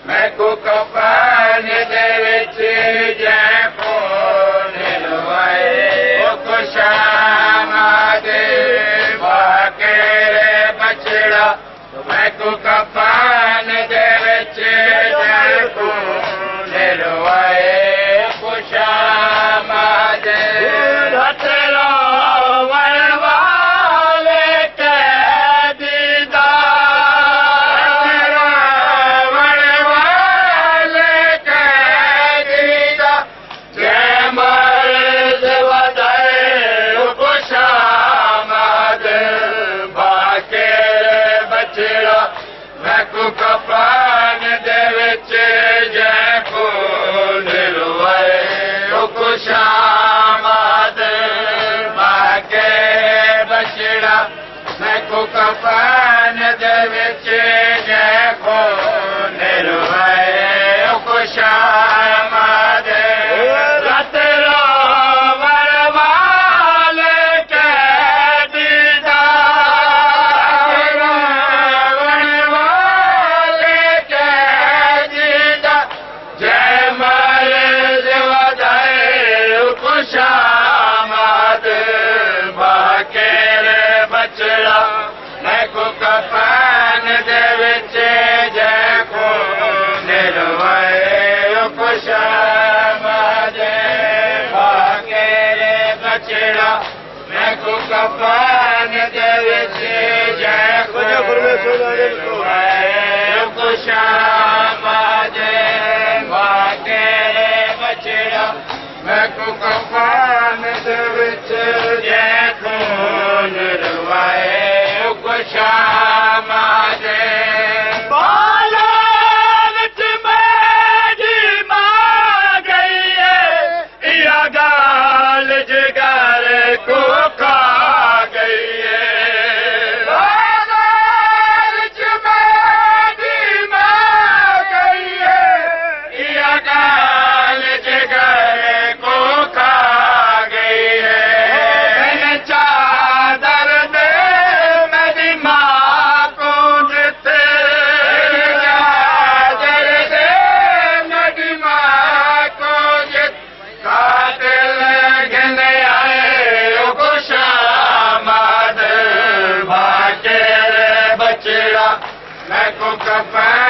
मैं को कफन दे विच जै खून लवाए ओ शामा दे बाकेरे बछड़ा मैं को कफन दे विच जै खून लवाए ओ शामा दे कफन दे विच जै खून लवाए ओ शामा दे बाके बछड़ा मैं को कफन दे विच जै खून लवाए ओ शामा दे कफन दे विच जै खून लवाए ओ शामा दे बाकेरे बछड़ा मैं को कफन दे विच जै खून लवाए ओ शामा दे बाकेरे बछड़ा मैं को कफन दे विच जै खून लवाए शामा दे बाला विच मेरी मां गई है या गाल जिगर को खा गई है बाला विच मेरी मां गई है या गाल जिगर को खा गई है चादर मैं को कफन